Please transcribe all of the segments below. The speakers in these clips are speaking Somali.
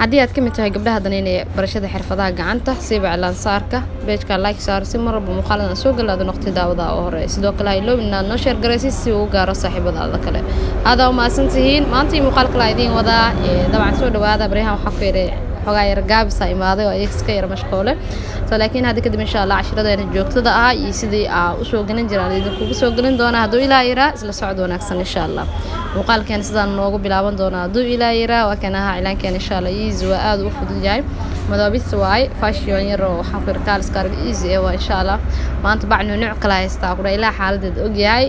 haddii aad ka mid tahay gabdhaha daneynaya barashada xirfadaha gacanta sida iclaansaarka page-ka like saar si mar walba muuqaalada soo galaado noqti daawada oo hore sidoo kale ha iloobin inaad noo share garaysid si uu gaaro saaxiibadaada kale hada uma santihiin maanta muuqaalka la idin wadaa dabcan soo dhawaada bariyahan waxa ku yeeray xogaa yar gaabisa imaaday oo iska yar mashquule laakiin hadda kadib insha Allah casharada joogtada ah iyo sidii u soo galin jiraan idinku soo galin doona haduu Ilaahay yira isla socod wanaagsan insha Allah muuqaalkan sidaan noogu bilaaban doona haduu Ilaahay yira waa kana cilaankan insha Allah easy waa aad u fudud yahay madabis waay fashion yar oo waxa ku irkaal iskar easy waa insha Allah maanta bacnu nooc kala haysta qura ilaa xaaladda og yahay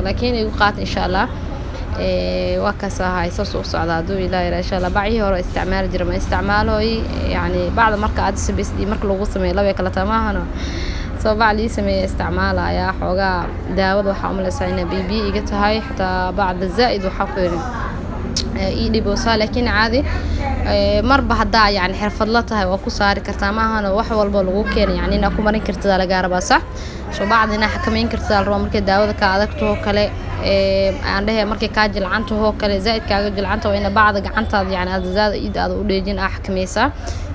laakiin igu qaat insha Allah وكاسا هاي سوسو صعدة دو إلى إن شاء الله بعيه هو استعمال جرم استعماله يعني بعد مركز عاد سبيس دي مركز لغو سمي لا بيكلا تماهنا سو بعد يسمي استعماله يا حوجا داود وحامل سعينا بي إجت هاي حتى بعد الزائد وحقير إيدي بوصا لكن عادي مربح الضاع يعني حرف الله تهاي وكسار كرتامهنا وحول بلغو كان يعني ناكو مرين كرتدا لجاربا صح شو بعدنا حكمين كرتدا الروم كده داود كعادته كله عندها مركي كاجل عنته هو كله زائد كاجل عنته وإن بعض عنته يعني هذا زاد إيد هذا وديجين أحكميسا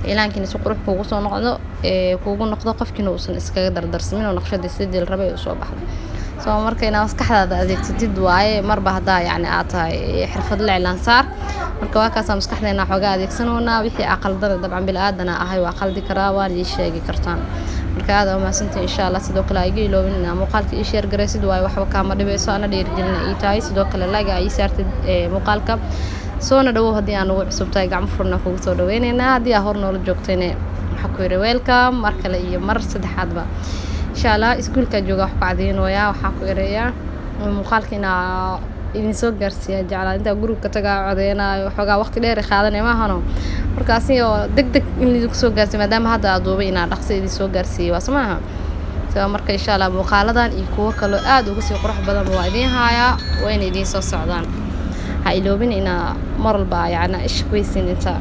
إلى أن كنا سكر كوجس ونقطة كوجو نقطة قف كنا وصل إسكاجر درس منه ونقشة السد الربع وصوب أحد سو مركي ناس كحدا هذيك تدي واي مربح دا يعني عطها حرف الإعلان صار مركوا كاسم مسكحنا حوجا هذيك سنونا وحي أقل ضرر طبعا بالآدنا أهي وأقل ذكرى يشيء كرتان marka aad ma santii insha Allah sidoo kale ay iloobina muuqaalka ii share garaysid way waxba ka ma dhibayso ana dhiirigelina ii tahay sidoo kale like ay saartid muuqaalka soo na dhawo hadii aan ugu cusubtahay gacmo furna kugu soo dhaweynayna hadii aad hor nool joogtayna waxa ku yiri welcome mar kale iyo mar saddexaadba insha Allah iskuulka jooga wax ku cadeynaya waxa ku yiraya muuqaalkina idin soo gaarsiya jacala inta group ka tagaa codeenayo xogaa waqti dheer qaadanay ma hano markaasi oo degdeg in idin soo gaarsiyo maadaama hadda aad duubay inaad dhaqso idin soo gaarsiyo waa samaha soo marka insha Allah muuqaaladan iyo kuwa kale aad uga sii qurux badan waa idin haya waa in idin soo socdaan ha iloobin ina mar walba yani ishqaysin inta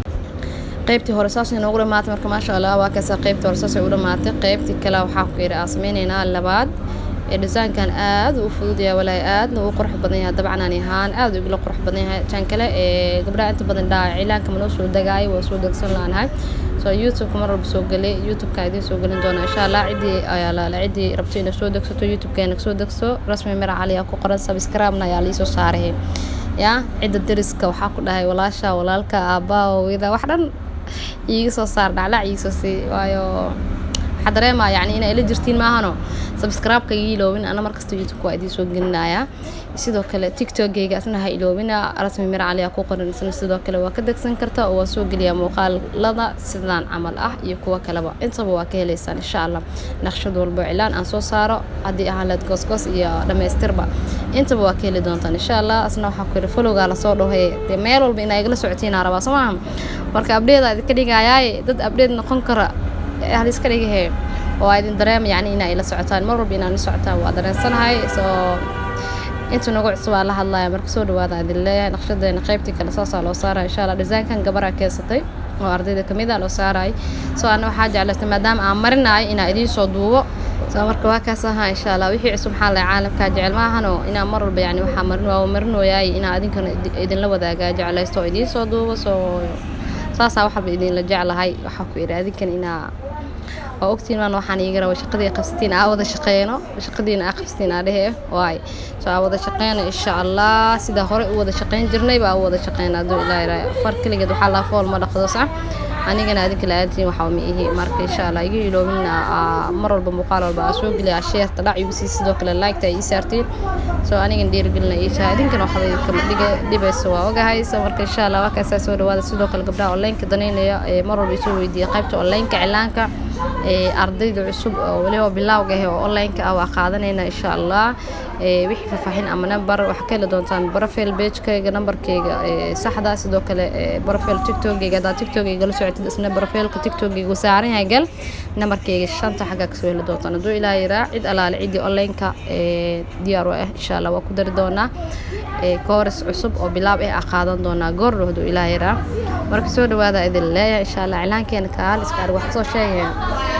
qaybtii hore saas inoogu dhamaatay marka ma sha Allah waa ka qaybtii hore saas u dhamaatay qaybtii kale waxa ku yiri asmeynayna labaad design kan aad u fudud yahay walaa aad u qurux badan yahay dabcan aan ahaan aad ugu qurux badan yahay tan kale gabdhaha inta badan dhaa cilaanka ma soo dagaay waa soo dagsan laanahay soo YouTube mar walba soo galay YouTube ka idin soo galin doona insha Allah cidii ayaa la cidii rabtay inay soo dagsato YouTube ka inay soo dagso rasmi Mira Cali ku qoran subscribe na ayaa la soo saaray ya cida dariska waxa ku dhahay walaasha walaalka aabaa wada wax dhan iiga soo saar dhacla iiga soo si waayo حضرنا يعني إن إلى جرتين معهنا سبسكرايب كيلوين أنا مركز يوتيوب كويدي سو جنايا سيدو كله تيك توك جيجا أصلا هاي لوين رسمي مر عليها كوكر نسنا سيدو كله وكدك سنكرتا وسو جليا مقال لذا سدان عمل يكوا كلبا إنت بوا كهليسان إن شاء الله نخشد والبعلان أنسو صاروا عدي أهلت قص يا لما يستربع إنت بوا كهلي دونتان إن شاء الله أصلا حكوا فلو على صوره هي تميل والبين يجلس ساعتين عربا سماهم مركب أبديت هذا كده جاي ضد أبديت نقنكر هذا إسكالي هي وعيدين درام يعني إن إلى ساعتين مرة بينا نساعتها وقدرنا سنة هاي أنتوا نقعد سوا الله الله مركزون وهذا عند الله نخشد نقيبتي كلا صاصة لو صار إن شاء الله ديزاين كان جبرة كيستي وأرضي كميدا لو صار هاي سواء أنه حاجة على استمدام عمرنا إن إدي صدوة سواء مركوا كاسها إن شاء الله ويحي سبحان الله عالم كاجعل معهنو إن مر يعني وحمرنا ومرنا وياي إن أدين كان إدين لو ذا جعل يستوي إدي صدوة صاصة وحب إدين لجعل هاي وحكوا إرادي كان إن وقتين ما نوحني يجرا وشقدي قستين عوض شقينا وشقدين قستين عليه واي سو عوض شقينا إن شاء الله سيدا هوري عوض شقين جرني بعوض شقينا دو إلى فرق اللي قد حلا فول ما دخلصه أنا جنا هذيك الآتين وحومي إيه مارك إن شاء الله يجي لو منا مرة بمقالة بأسوق لي عشية طلع يبسي سدوك لللايك تاي سارتين سو أنا جندير قلنا إيه هذين كانوا حبي كم دي بسوا وجهاي سو مارك إن شاء الله وكاسة سو هذا سدوك القبلة أونلاين كدنين مرة بيسوي دي قيبته أونلاين كإعلانك ardayda cusub oo waliba bilowga ah oo online ka ah qaadanayna insha Allah wixii faahfaahin ama number wax kale doontaan profile page-kayga numberkayga saxda sidoo kale profile TikTok-gayga da TikTok-gayga la socotid isna profile-ka TikTok-gayga saaran yahay gal numberkayga shanta xaga ka soo heli doontaan haduu ilaahay raacid alaal cidi online-ka diyaar u ah insha Allah waa ku dari doonaa course cusub oo bilaab ah qaadan doonaa goor haduu ilaahay raac marka soo dhawaada idin leeyahay insha Allah cilaankeena kaal iska arag wax soo sheegay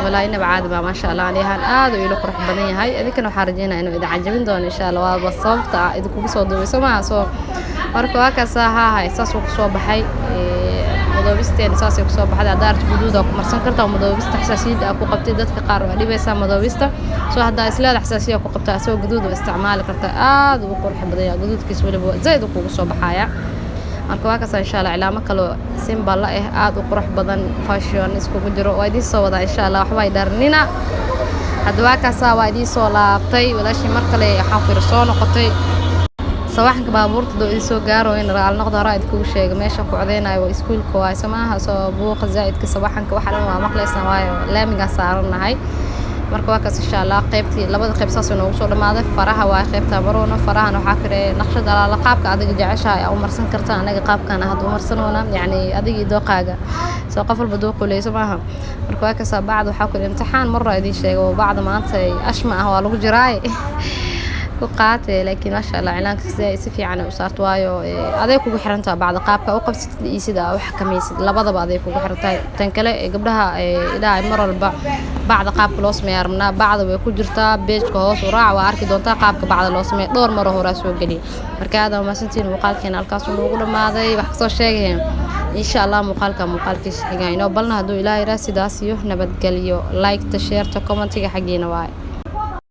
ولا إنه بعد ما شاء الله عليها هذا يلوق رح بنيه هاي هذيك كانوا حارجينا إنه إذا عجبين دون إن شاء الله وبصلت إذا كوب صوت ويسمع صو مركوا كساها هاي ساسو صوب حي madoobisteen saasay ku soo baxday adaarta guduuda ku marsan kartaa madoobista xasaasiyada ku qabtay dadka qaar waa dhibaysaa madoobista soo hadda isleedahay xasaasiyada ku qabtaa soo guduud oo isticmaali kartaa aad u qurux badan yaa guduudkiis waliba zaid ugu soo baxaya marka waa kaas insha Allah ilaama kale simple ah aad u qurux badan fashion isku jiro oo idin soo wada insha Allah waxba ay darnina hadda waa kaas waa idin soo laabtay walaashii mar kale waxaan ku soo noqotay sawaxanka baabuurta doo idin soo gaaro in raal noqdo raad ku sheeg meesha ku codeenayo iskuulka waa samaha soo buuq zaidka sawaxanka waxa dhan waa maqlaysan waayo laamiga saaranahay marka waa kaas insha Allah qaybtii labada qayb saas inoo soo dhamaaday faraha waa qaybta baroona farahana waxa kale naqshada la qaabka adiga jeceshahay oo marsan kartaa anaga qaabkan aad u marsanoona yani adiga dooqaaga soo qof walba dooq leeyahay maaha marka waa kaas baad waxa kale imtixaan mar idin sheego baad maanta ashma ah waa lagu jiraay وقعت لكن ما شاء الله إعلانك si fiican u saarto waayo aday kugu xirantaa bacda qaabka u qabsatid iyo sida wax kameeysid labadaba aday kugu xirantaa tan kale gabdhaha ilaahay mar walba bacda qaabka loo sameeyo armna bacda way ku jirtaa page-ka hoos u raac waa arki doontaa qaabka bacda loo sameeyo dhowr mar hore soo gali marka aad ma santiin muuqaalkeena halkaas uu ugu dhamaaday wax soo sheegayeen insha Allah muuqaalkiisa xigayno balna haduu ilaahay raasidaas iyo nabadgaliyo like ta share ta comment-iga xageena waay